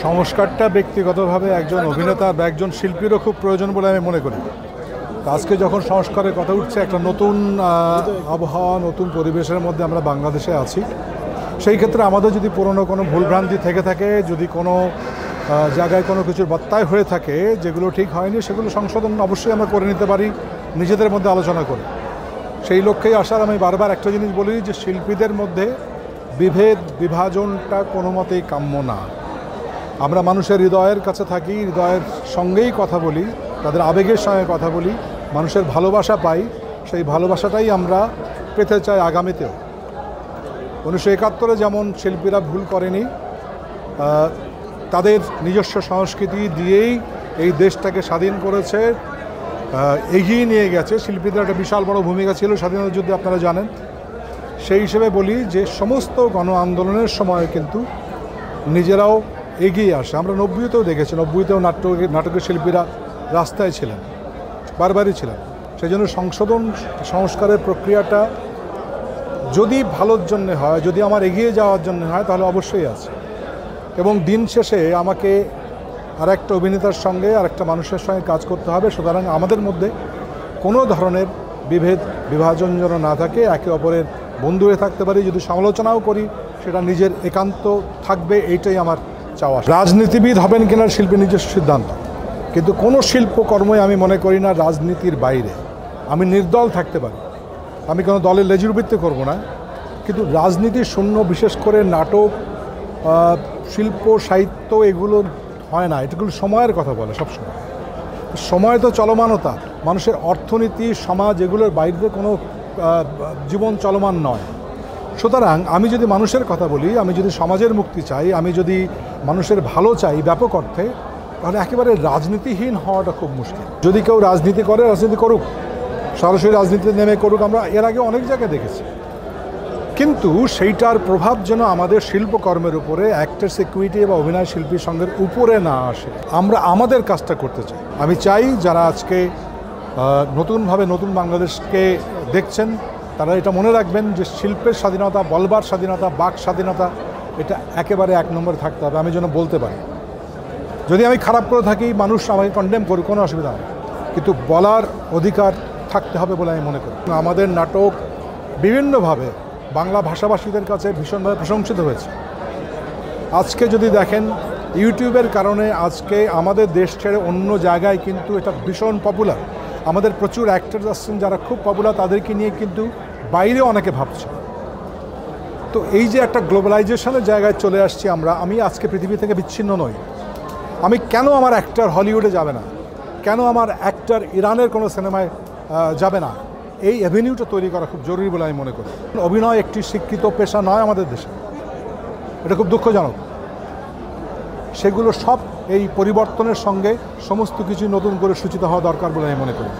সংস্কারটা ব্যক্তিগতভাবে একজন অভিনেতা বা একজন শিল্পীরও খুব প্রয়োজন বলে আমি মনে করি। আজকে যখন সংস্কারের কথা উঠছে, একটা নতুন আবহাওয়া, নতুন পরিবেশের মধ্যে আমরা বাংলাদেশে আছি। সেই ক্ষেত্রে আমাদের যদি পুরনো কোনো ভুলভ্রান্তি থেকে থাকে, যদি কোনো জায়গায় কোনো কিছুর বত্তায় হয়ে থাকে যেগুলো ঠিক হয়নি, সেগুলো সংশোধন অবশ্যই আমরা করে নিতে পারি নিজেদের মধ্যে আলোচনা করে। সেই লক্ষ্যেই আসার আমি বারবার একটা জিনিস বলি যে শিল্পীদের মধ্যে বিভেদ বিভাজনটা কোনো মতেই কাম্য না। আমরা মানুষের হৃদয়ের কাছে থাকি, হৃদয়ের সঙ্গেই কথা বলি, তাদের আবেগের সঙ্গে কথা বলি, মানুষের ভালোবাসা পাই। সেই ভালোবাসাটাই আমরা পেতে চাই আগামীতেও। 1971-এ যেমন শিল্পীরা ভুল করেনি, তাদের নিজস্ব সংস্কৃতি দিয়েই এই দেশটাকে স্বাধীন করেছে, এগিয়ে নিয়ে গেছে। শিল্পীদের একটা বিশাল বড় ভূমিকা ছিল স্বাধীনতা যুদ্ধে, আপনারা জানেন। সেই হিসেবে বলি যে সমস্ত গণ আন্দোলনের সময় কিন্তু নিজেরাও এগিয়ে আসে। আমরা 90-তেও দেখেছি, 90-তেও নাটকের শিল্পীরা রাস্তায় ছিলেন, বারবারই ছিলেন। সেই জন্য সংস্কারের প্রক্রিয়াটা যদি ভালোর জন্য হয়, যদি আমার এগিয়ে যাওয়ার জন্য হয়, তাহলে অবশ্যই আছে। এবং দিন শেষে আমাকে আর একটা অভিনেতার সঙ্গে আর একটা মানুষের সঙ্গে কাজ করতে হবে। সুতরাং আমাদের মধ্যে কোনো ধরনের বিভেদ বিভাজন যেন না থাকে, একে অপরের বন্ধু হয়ে থাকতে পারি। যদি সমালোচনাও করি সেটা নিজের একান্ত থাকবে, এইটাই আমার চাওয়া। রাজনীতিবিদ হবেন কিনা শিল্পী নিজস্ব সিদ্ধান্ত, কিন্তু কোনো শিল্পকর্মই আমি মনে করি না রাজনীতির বাইরে। আমি নির্দল থাকতে পারি, আমি কোনো দলের লেজুরবৃত্তি করব না, কিন্তু রাজনীতি শূন্য, বিশেষ করে নাটক, শিল্প, সাহিত্য এগুলো হয় না। এগুলো সময়ের কথা বলে সবসময়। সময় তো চলমানতা, মানুষের অর্থনীতি, সমাজ, এগুলোর বাইরে কোনো জীবন চলমান নয়। সুতরাং আমি যদি মানুষের কথা বলি, আমি যদি সমাজের মুক্তি চাই, আমি যদি মানুষের ভালো চাই ব্যাপক অর্থে, তাহলে একেবারে রাজনীতিহীন হওয়াটা খুব মুশকিল। যদি কেউ রাজনীতি করে, রাজনীতি করুক, সরাসরি রাজনীতিতে নেমে করুক, আমরা এর আগে অনেক জায়গায় দেখেছি। কিন্তু সেইটার প্রভাব যেন আমাদের শিল্পকর্মের উপরে, অ্যাক্টর সিকিউরিটি বা অভিনয় শিল্পীর সঙ্গে উপরে না আসে। আমরা আমাদের কাজটা করতে চাই। আমি চাই যারা আজকে নতুনভাবে নতুন বাংলাদেশকে দেখছেন, তারা এটা মনে রাখবেন যে শিল্পের স্বাধীনতা, বলবার স্বাধীনতা, বাক স্বাধীনতা, এটা একেবারে এক নম্বরে থাকতে হবে। আমি যেন বলতে পারি, যদি আমি খারাপ করে থাকি, মানুষ আমাকে কন্ডেম করুক, কোনো অসুবিধা নেই, কিন্তু বলার অধিকার থাকতে হবে বলে আমি মনে করি। আমাদের নাটক বিভিন্নভাবে বাংলা ভাষাভাষীদের কাছে ভীষণভাবে প্রশংসিত হয়েছে। আজকে যদি দেখেন, ইউটিউবের কারণে আজকে আমাদের দেশ ছেড়ে অন্য জায়গায় কিন্তু এটা ভীষণ পপুলার। আমাদের প্রচুর অ্যাক্টরস আসছেন যারা খুব পপুলার, তাদেরকে নিয়ে কিন্তু বাইরে অনেকে ভাবছে। তো এই যে একটা গ্লোবালাইজেশনের জায়গায় চলে আসছি আমরা, আমি আজকে পৃথিবী থেকে বিচ্ছিন্ন নই। আমি কেন আমার অ্যাক্টর হলিউডে যাবে না, কেন আমার অ্যাক্টর ইরানের কোনো সিনেমায় যাবে না, এই অ্যাভিনিউটা তৈরি করা খুব জরুরি বলে আমি মনে করি। অভিনয় একটি স্বীকৃত পেশা নয় আমাদের দেশে, এটা খুব দুঃখজনক। সেগুলো সব এই পরিবর্তনের সঙ্গে সমস্ত কিছু নতুন করে সূচিত হওয়া দরকার বলে আমি মনে করি।